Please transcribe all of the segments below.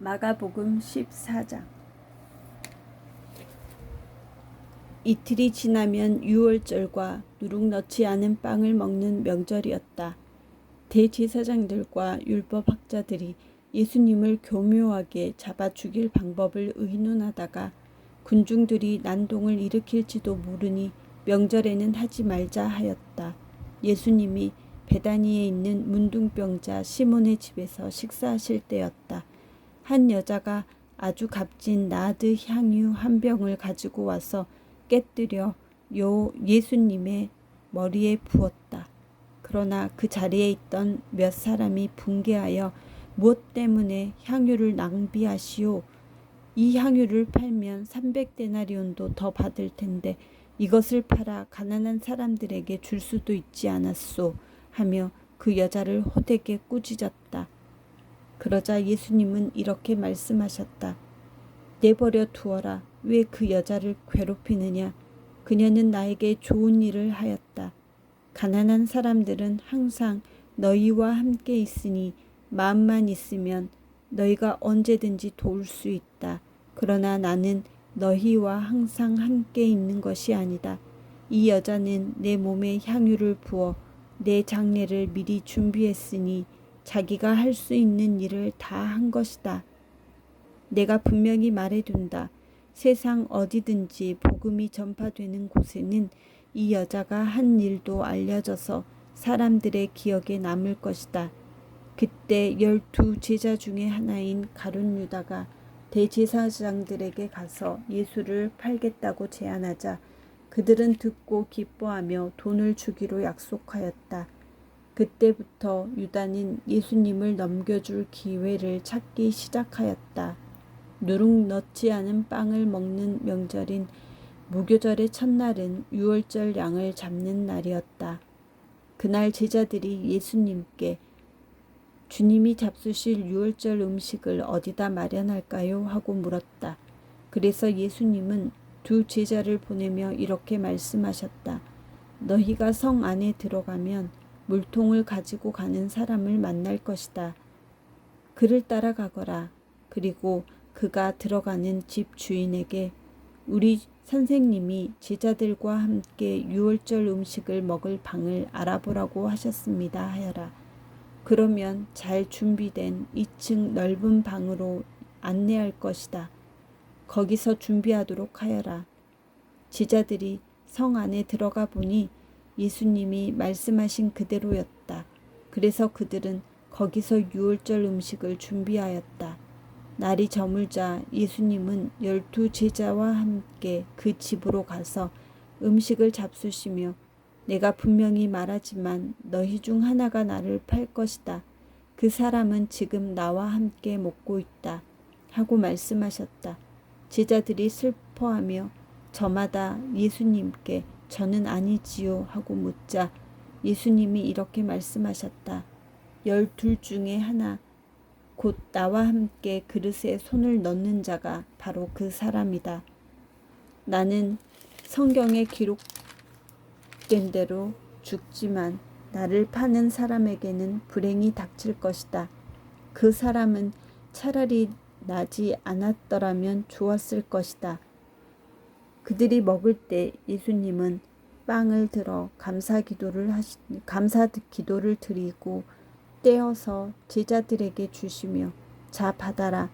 마가복음 14장. 이틀이 지나면 유월절과 누룩 넣지 않은 빵을 먹는 명절이었다. 대제사장들과 율법학자들이 예수님을 교묘하게 잡아 죽일 방법을 의논하다가 군중들이 난동을 일으킬지도 모르니 명절에는 하지 말자 하였다. 예수님이 베다니에 있는 문둥병자 시몬의 집에서 식사하실 때였다. 한 여자가 아주 값진 나드 향유 한 병을 가지고 와서 깨뜨려 예수님의 머리에 부었다. 그러나 그 자리에 있던 몇 사람이 분개하여 무엇 때문에 향유를 낭비하시오? 이 향유를 팔면 300데나리온도 더 받을 텐데 이것을 팔아 가난한 사람들에게 줄 수도 있지 않았소? 하며 그 여자를 호되게 꾸짖었다. 그러자 예수님은 이렇게 말씀하셨다. 내버려 두어라. 왜 그 여자를 괴롭히느냐? 그녀는 나에게 좋은 일을 하였다. 가난한 사람들은 항상 너희와 함께 있으니 마음만 있으면 너희가 언제든지 도울 수 있다. 그러나 나는 너희와 항상 함께 있는 것이 아니다. 이 여자는 내 몸에 향유를 부어 내 장례를 미리 준비했으니 자기가 할 수 있는 일을 다 한 것이다. 내가 분명히 말해둔다. 세상 어디든지 복음이 전파되는 곳에는 이 여자가 한 일도 알려져서 사람들의 기억에 남을 것이다. 그때 12 제자 중에 하나인 가룟 유다가 대제사장들에게 가서 예수를 팔겠다고 제안하자 그들은 듣고 기뻐하며 돈을 주기로 약속하였다. 그때부터 유다는 예수님을 넘겨줄 기회를 찾기 시작하였다. 누룩 넣지 않은 빵을 먹는 명절인 무교절의 첫날은 유월절 양을 잡는 날이었다. 그날 제자들이 예수님께 주님이 잡수실 유월절 음식을 어디다 마련할까요? 하고 물었다. 그래서 예수님은 2 제자를 보내며 이렇게 말씀하셨다. 너희가 성 안에 들어가면 물통을 가지고 가는 사람을 만날 것이다. 그를 따라가거라. 그리고 그가 들어가는 집 주인에게 우리 선생님이 제자들과 함께 유월절 음식을 먹을 방을 알아보라고 하셨습니다 하여라. 그러면 잘 준비된 2층 넓은 방으로 안내할 것이다. 거기서 준비하도록 하여라. 제자들이 성 안에 들어가 보니 예수님이 말씀하신 그대로였다. 그래서 그들은 거기서 유월절 음식을 준비하였다. 날이 저물자 예수님은 12 제자와 함께 그 집으로 가서 음식을 잡수시며 내가 분명히 말하지만 너희 중 하나가 나를 팔 것이다. 그 사람은 지금 나와 함께 먹고 있다. 하고 말씀하셨다. 제자들이 슬퍼하며 저마다 예수님께 저는 아니지요 하고 묻자 예수님이 이렇게 말씀하셨다. 12 중에 하나 곧 나와 함께 그릇에 손을 넣는 자가 바로 그 사람이다. 나는 성경에 기록된 대로 죽지만 나를 파는 사람에게는 불행이 닥칠 것이다. 그 사람은 차라리 나지 않았더라면 좋았을 것이다. 그들이 먹을 때 예수님은 빵을 들어 감사 기도를 드리고 떼어서 제자들에게 주시며 자 받아라.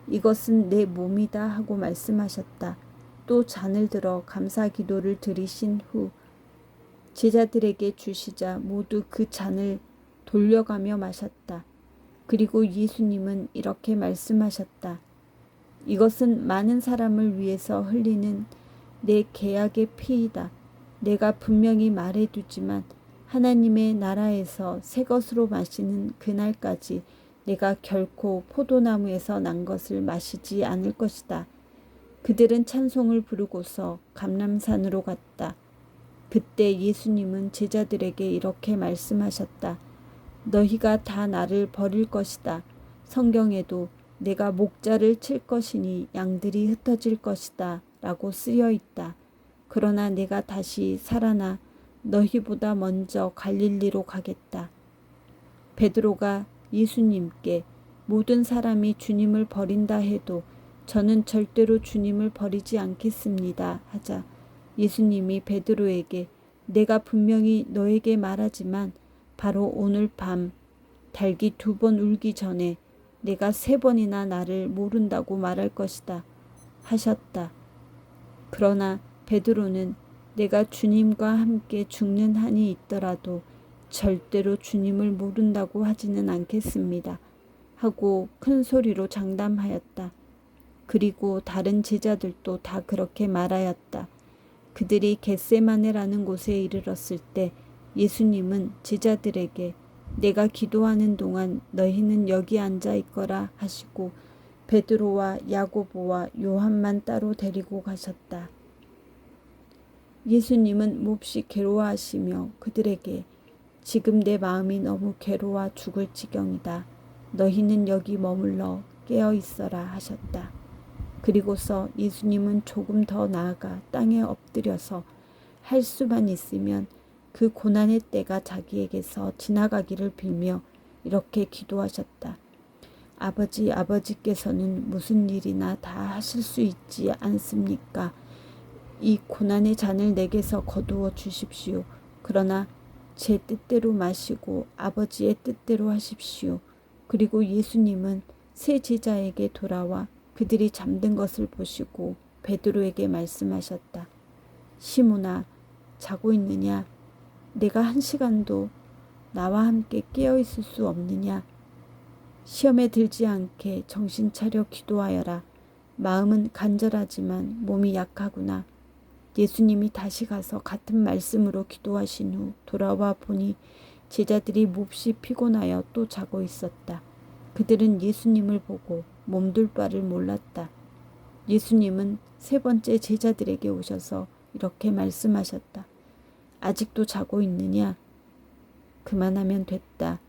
이것은 내 몸이다 하고 말씀하셨다. 또 잔을 들어 감사 기도를 드리신 후 제자들에게 주시자 모두 그 잔을 돌려가며 마셨다. 그리고 예수님은 이렇게 말씀하셨다. 이것은 많은 사람을 위해서 흘리는 내 계약의 피이다. 내가 분명히 말해두지만 하나님의 나라에서 새 것으로 마시는 그날까지 내가 결코 포도나무에서 난 것을 마시지 않을 것이다. 그들은 찬송을 부르고서 감람산으로 갔다. 그때 예수님은 제자들에게 이렇게 말씀하셨다. 너희가 다 나를 버릴 것이다. 성경에도 내가 목자를 칠 것이니 양들이 흩어질 것이다 라고 쓰여 있다. 그러나 내가 다시 살아나 너희보다 먼저 갈릴리로 가겠다. 베드로가 예수님께 모든 사람이 주님을 버린다 해도 저는 절대로 주님을 버리지 않겠습니다. 하자 예수님이 베드로에게 내가 분명히 너에게 말하지만 바로 오늘 밤 닭이 2번 울기 전에 내가 3번이나 나를 모른다고 말할 것이다 하셨다. 그러나 베드로는 내가 주님과 함께 죽는 한이 있더라도 절대로 주님을 모른다고 하지는 않겠습니다 하고 큰 소리로 장담하였다. 그리고 다른 제자들도 다 그렇게 말하였다. 그들이 겟세마네라는 곳에 이르렀을 때 예수님은 제자들에게 내가 기도하는 동안 너희는 여기 앉아 있거라 하시고 베드로와 야고보와 요한만 따로 데리고 가셨다. 예수님은 몹시 괴로워하시며 그들에게 지금 내 마음이 너무 괴로워 죽을 지경이다. 너희는 여기 머물러 깨어 있어라 하셨다. 그리고서 예수님은 조금 더 나아가 땅에 엎드려서 할 수만 있으면 그 고난의 때가 자기에게서 지나가기를 빌며 이렇게 기도하셨다. 아버지, 아버지께서는 무슨 일이나 다 하실 수 있지 않습니까? 이 고난의 잔을 내게서 거두어 주십시오. 그러나 제 뜻대로 마시고 아버지의 뜻대로 하십시오. 그리고 예수님은 세 제자에게 돌아와 그들이 잠든 것을 보시고 베드로에게 말씀하셨다. 시몬아, 자고 있느냐? 내가 1시간도 나와 함께 깨어 있을 수 없느냐? 시험에 들지 않게 정신 차려 기도하여라. 마음은 간절하지만 몸이 약하구나. 예수님이 다시 가서 같은 말씀으로 기도하신 후 돌아와 보니 제자들이 몹시 피곤하여 또 자고 있었다. 그들은 예수님을 보고 몸둘 바를 몰랐다. 예수님은 3번째 제자들에게 오셔서 이렇게 말씀하셨다. 아직도 자고 있느냐? 그만하면 됐다.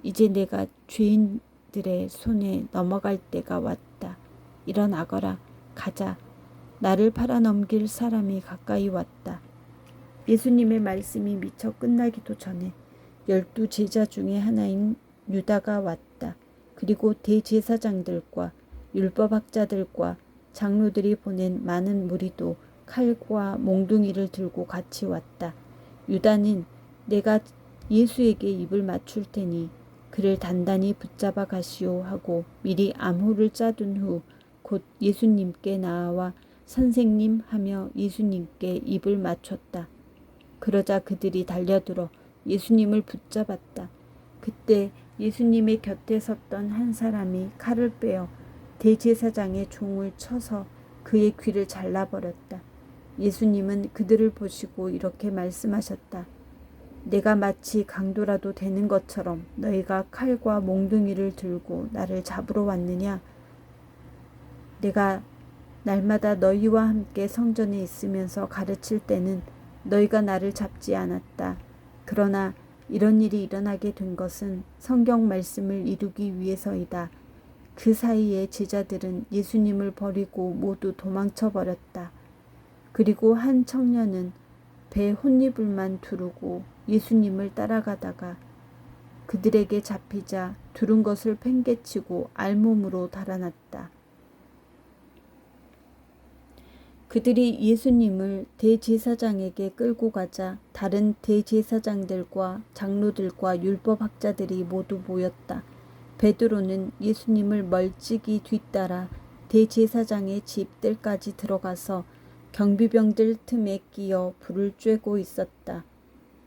이제 내가 죄인들의 손에 넘어갈 때가 왔다. 일어나거라. 가자. 나를 팔아넘길 사람이 가까이 왔다. 예수님의 말씀이 미처 끝나기도 전에 12 제자 중에 하나인 유다가 왔다. 그리고 대제사장들과 율법학자들과 장로들이 보낸 많은 무리도 칼과 몽둥이를 들고 같이 왔다. 유다는 내가 예수에게 입을 맞출 테니 그를 단단히 붙잡아 가시오 하고 미리 암호를 짜둔 후 곧 예수님께 나아와 선생님 하며 예수님께 입을 맞췄다. 그러자 그들이 달려들어 예수님을 붙잡았다. 그때 예수님의 곁에 섰던 한 사람이 칼을 빼어 대제사장의 종을 쳐서 그의 귀를 잘라버렸다. 예수님은 그들을 보시고 이렇게 말씀하셨다. 내가 마치 강도라도 되는 것처럼 너희가 칼과 몽둥이를 들고 나를 잡으러 왔느냐? 내가 날마다 너희와 함께 성전에 있으면서 가르칠 때는 너희가 나를 잡지 않았다. 그러나 이런 일이 일어나게 된 것은 성경 말씀을 이루기 위해서이다. 그 사이에 제자들은 예수님을 버리고 모두 도망쳐 버렸다. 그리고 한 청년은 배 혼이불만 두르고 예수님을 따라가다가 그들에게 잡히자 두른 것을 팽개치고 알몸으로 달아났다. 그들이 예수님을 대제사장에게 끌고 가자 다른 대제사장들과 장로들과 율법학자들이 모두 모였다. 베드로는 예수님을 멀찍이 뒤따라 대제사장의 집 뜰까지 들어가서 경비병들 틈에 끼어 불을 쬐고 있었다.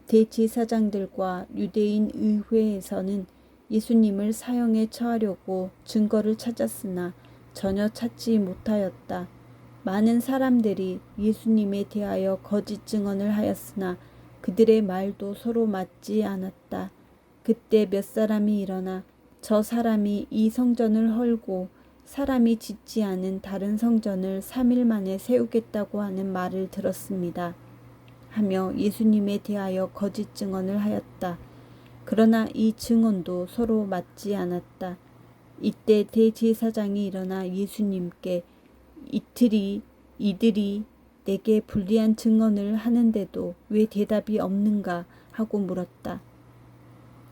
대제사장들과 유대인 의회에서는 예수님을 사형에 처하려고 증거를 찾았으나 전혀 찾지 못하였다. 많은 사람들이 예수님에 대하여 거짓 증언을 하였으나 그들의 말도 서로 맞지 않았다. 그때 몇 사람이 일어나 저 사람이 이 성전을 헐고 사람이 짓지 않은 다른 성전을 3일 만에 세우겠다고 하는 말을 들었습니다. 하며 예수님에 대하여 거짓 증언을 하였다. 그러나 이 증언도 서로 맞지 않았다. 이때 대제사장이 일어나 예수님께 이들이 내게 불리한 증언을 하는데도 왜 대답이 없는가 하고 물었다.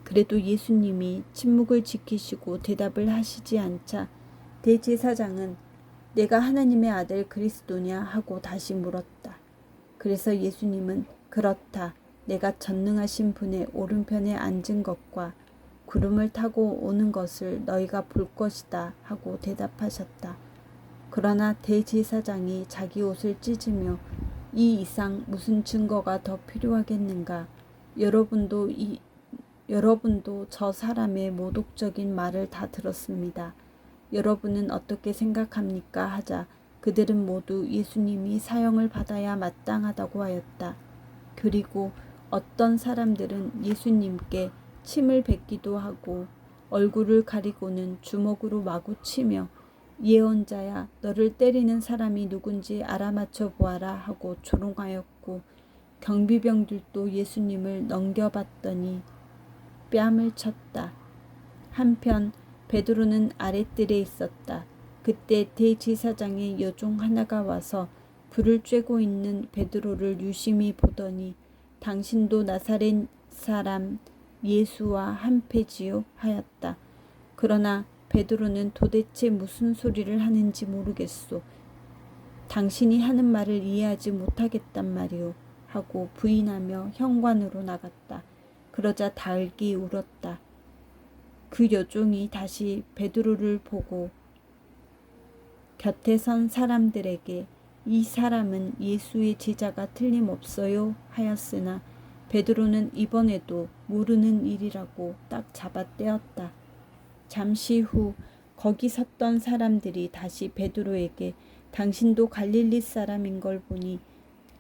그래도 예수님이 침묵을 지키시고 대답을 하시지 않자 대제사장은 내가 하나님의 아들 그리스도냐 하고 다시 물었다. 그래서 예수님은 그렇다. 내가 전능하신 분의 오른편에 앉은 것과 구름을 타고 오는 것을 너희가 볼 것이다 하고 대답하셨다. 그러나 대제사장이 자기 옷을 찢으며 이 이상 무슨 증거가 더 필요하겠는가? 여러분도 저 사람의 모독적인 말을 다 들었습니다. 여러분은 어떻게 생각합니까? 하자 그들은 모두 예수님이 사형을 받아야 마땅하다고 하였다. 그리고 어떤 사람들은 예수님께 침을 뱉기도 하고 얼굴을 가리고는 주먹으로 마구 치며 예언자야 너를 때리는 사람이 누군지 알아맞혀 보아라 하고 조롱하였고 경비병들도 예수님을 넘겨봤더니 뺨을 쳤다. 한편 베드로는 아랫뜰에 있었다. 그때 대제사장의 여종 하나가 와서 불을 쬐고 있는 베드로를 유심히 보더니 당신도 나사렛 사람 예수와 한패지요 하였다. 그러나 베드로는 도대체 무슨 소리를 하는지 모르겠소. 당신이 하는 말을 이해하지 못하겠단 말이오 하고 부인하며 현관으로 나갔다. 그러자 달기 울었다. 그 여종이 다시 베드로를 보고 곁에 선 사람들에게 이 사람은 예수의 제자가 틀림없어요 하였으나 베드로는 이번에도 모르는 일이라고 딱 잡아떼었다. 잠시 후 거기 섰던 사람들이 다시 베드로에게 당신도 갈릴리 사람인 걸 보니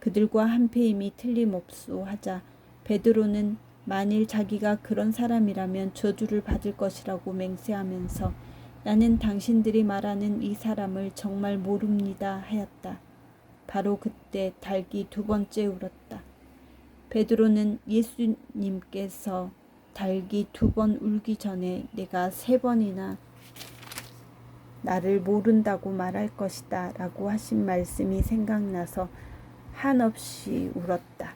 그들과 한패임이 틀림없소 하자 베드로는 만일 자기가 그런 사람이라면 저주를 받을 것이라고 맹세하면서 나는 당신들이 말하는 이 사람을 정말 모릅니다 하였다. 바로 그때 닭이 두 번째 울었다. 베드로는 예수님께서 닭이 두 번 울기 전에 내가 세 번이나 나를 모른다고 말할 것이다 라고 하신 말씀이 생각나서 한없이 울었다.